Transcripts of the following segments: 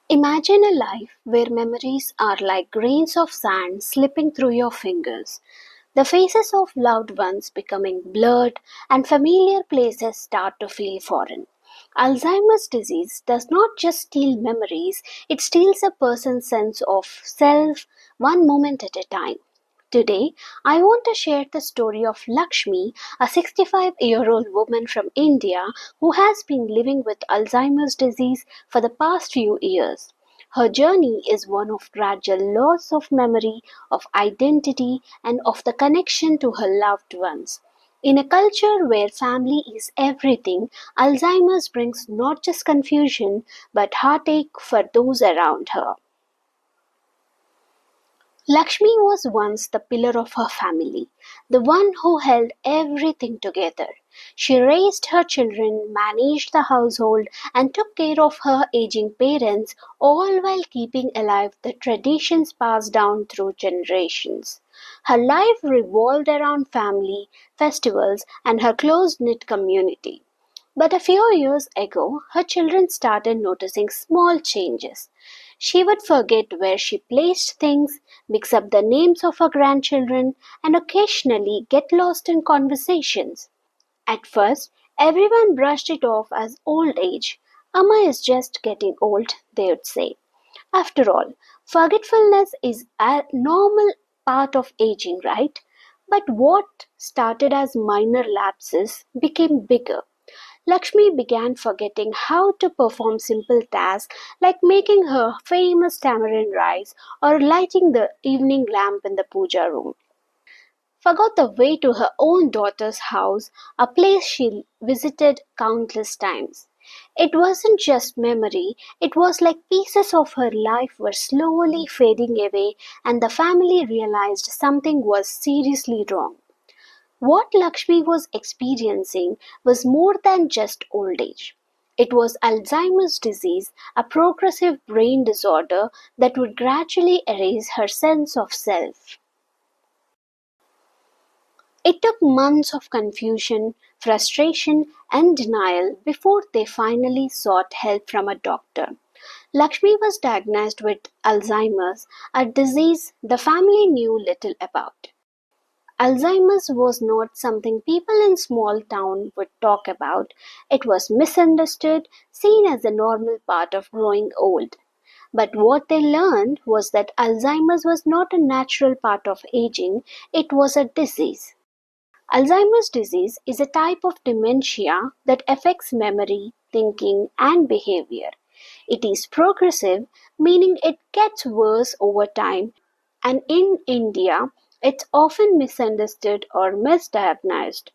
Imagine a life where memories are like grains of sand slipping through your fingers, the faces of loved ones becoming blurred, and familiar places start to feel foreign. Alzheimer's disease does not just steal memories, it steals a person's sense of self one moment at a time. Today, I want to share the story of Lakshmi, a 65-year-old woman from India who has been living with Alzheimer's disease for the past few years. Her journey is one of gradual loss of memory, of identity, and of the connection to her loved ones. In a culture where family is everything, Alzheimer's brings not just confusion but heartache for those around her. Lakshmi was once the pillar of her family, the one who held everything together. She raised her children, managed the household, and took care of her aging parents, all while keeping alive the traditions passed down through generations. Her life revolved around family, festivals, and her close knit community. But a few years ago, her children started noticing small changes. She would forget where she placed things, mix up the names of her grandchildren, and occasionally get lost in conversations. At first, everyone brushed it off as old age. Amma is just getting old, they would say. After all, forgetfulness is a normal part of aging, right? But what started as minor lapses became bigger. Lakshmi began forgetting how to perform simple tasks like making her famous tamarind rice or lighting the evening lamp in the puja room. Forgot the way to her own daughter's house, a place she visited countless times. It wasn't just memory, it was like pieces of her life were slowly fading away, and the family realized something was seriously wrong. What Lakshmi was experiencing was more than just old age. It was Alzheimer's disease, a progressive brain disorder that would gradually erase her sense of self. It took months of confusion, frustration, and denial before they finally sought help from a doctor. Lakshmi was diagnosed with Alzheimer's, a disease the family knew little about. Alzheimer's was not something people in small town would talk about. It was misunderstood, seen as a normal part of growing old. But what they learned was that Alzheimer's was not a natural part of aging, it was a disease. Alzheimer's disease is a type of dementia that affects memory, thinking, and behavior. It is progressive, meaning it gets worse over time, and in India, it's often misunderstood or misdiagnosed.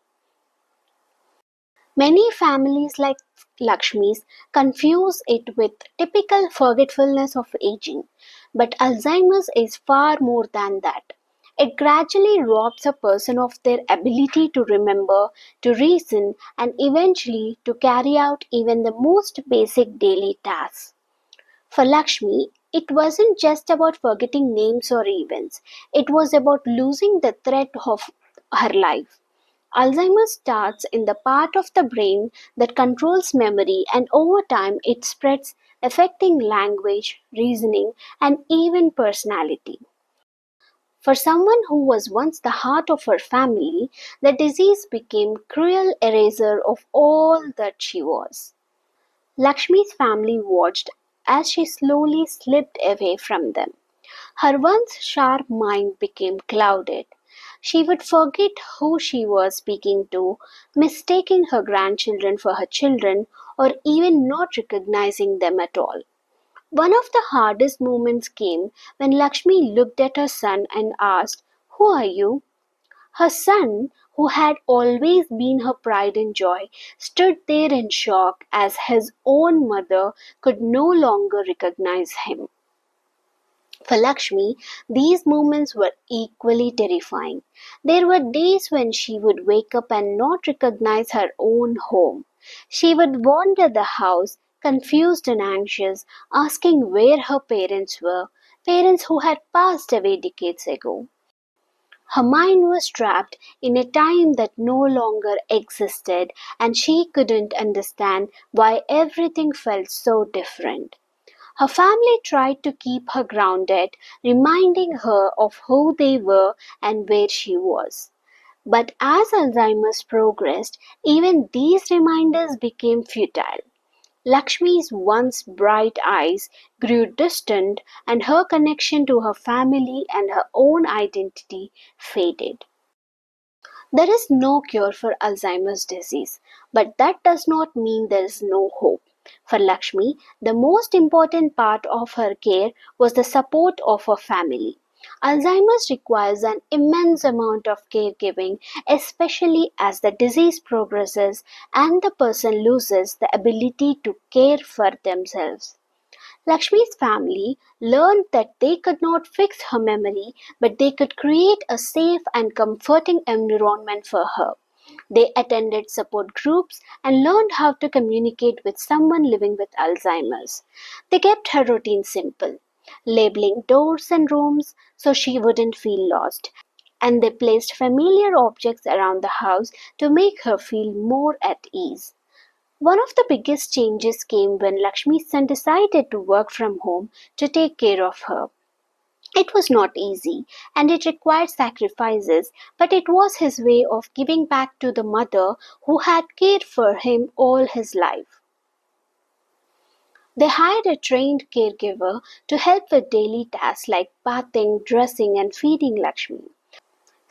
Many families like Lakshmi's confuse it with typical forgetfulness of aging, but Alzheimer's is far more than that. It gradually robs a person of their ability to remember, to reason, and eventually to carry out even the most basic daily tasks. For Lakshmi, it wasn't just about forgetting names or events, it was about losing the thread of her life. Alzheimer's starts in the part of the brain that controls memory, and over time it spreads, affecting language, reasoning, and even personality. For someone who was once the heart of her family, the disease became cruel eraser of all that she was. Lakshmi's family watched as she slowly slipped away from them. Her once sharp mind became clouded. She would forget who she was speaking to, mistaking her grandchildren for her children, or even not recognizing them at all. One of the hardest moments came when Lakshmi looked at her son and asked, "Who are you?" Her son, who had always been her pride and joy, stood there in shock as his own mother could no longer recognize him. For Lakshmi, these moments were equally terrifying. There were days when she would wake up and not recognize her own home. She would wander the house, confused and anxious, asking where her parents were, parents who had passed away decades ago. Her mind was trapped in a time that no longer existed, and she couldn't understand why everything felt so different. Her family tried to keep her grounded, reminding her of who they were and where she was. But as Alzheimer's progressed, even these reminders became futile. Lakshmi's once bright eyes grew distant, and her connection to her family and her own identity faded. There is no cure for Alzheimer's disease, but that does not mean there is no hope. For Lakshmi, the most important part of her care was the support of her family. Alzheimer's requires an immense amount of caregiving, especially as the disease progresses and the person loses the ability to care for themselves. Lakshmi's family learned that they could not fix her memory, but they could create a safe and comforting environment for her. They attended support groups and learned how to communicate with someone living with Alzheimer's. They kept her routine simple, labeling doors and rooms so she wouldn't feel lost, and they placed familiar objects around the house to make her feel more at ease. One of the biggest changes came when Lakshmi's son decided to work from home to take care of her. It was not easy and it required sacrifices, but it was his way of giving back to the mother who had cared for him all his life. They hired a trained caregiver to help with daily tasks like bathing, dressing, and feeding Lakshmi.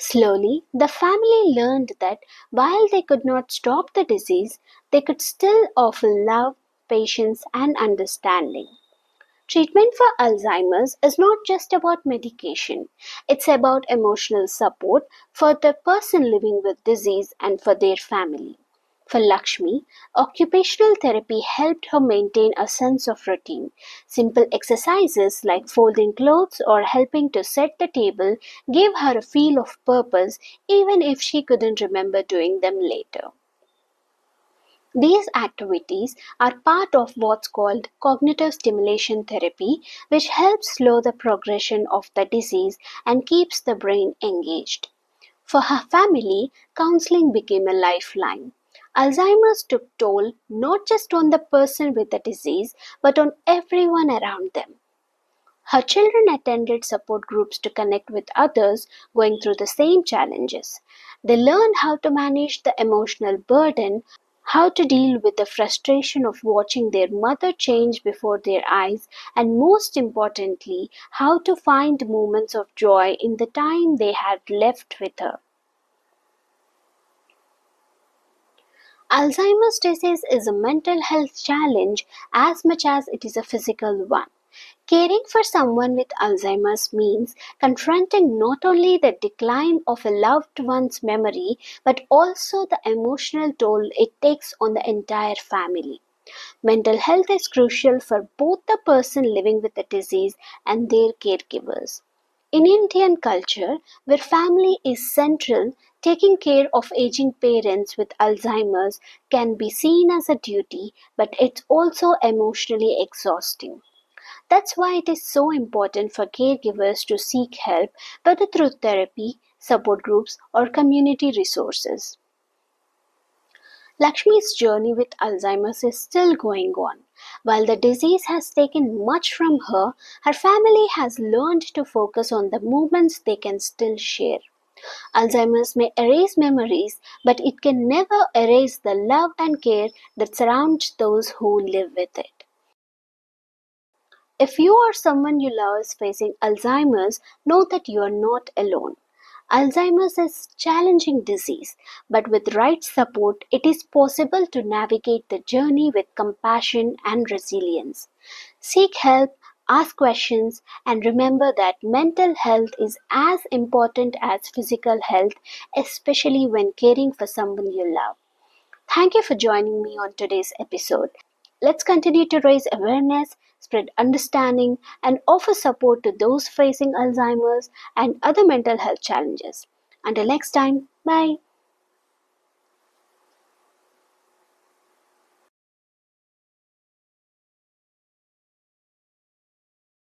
Slowly, the family learned that while they could not stop the disease, they could still offer love, patience, and understanding. Treatment for Alzheimer's is not just about medication, it's about emotional support for the person living with disease and for their family. For Lakshmi, occupational therapy helped her maintain a sense of routine. Simple exercises like folding clothes or helping to set the table gave her a feel of purpose even if she couldn't remember doing them later. These activities are part of what's called cognitive stimulation therapy, which helps slow the progression of the disease and keeps the brain engaged. For her family, counseling became a lifeline. Alzheimer's took toll not just on the person with the disease, but on everyone around them. Her children attended support groups to connect with others going through the same challenges. They learned how to manage the emotional burden, how to deal with the frustration of watching their mother change before their eyes, and most importantly, how to find moments of joy in the time they had left with her. Alzheimer's disease is a mental health challenge as much as it is a physical one. Caring for someone with Alzheimer's means confronting not only the decline of a loved one's memory but also the emotional toll it takes on the entire family. Mental health is crucial for both the person living with the disease and their caregivers. In Indian culture, where family is central, taking care of aging parents with Alzheimer's can be seen as a duty, but it's also emotionally exhausting. That's why it is so important for caregivers to seek help, whether through therapy, support groups, or community resources. Lakshmi's journey with Alzheimer's is still going on. While the disease has taken much from her, her family has learned to focus on the moments they can still share. Alzheimer's may erase memories, but it can never erase the love and care that surrounds those who live with it. If you or someone you love is facing Alzheimer's, know that you are not alone. Alzheimer's is a challenging disease, but with right support, it is possible to navigate the journey with compassion and resilience. Seek help, ask questions, and remember that mental health is as important as physical health, especially when caring for someone you love. Thank you for joining me on today's episode. Let's continue to raise awareness, spread understanding, and offer support to those facing Alzheimer's and other mental health challenges. Until next time, bye.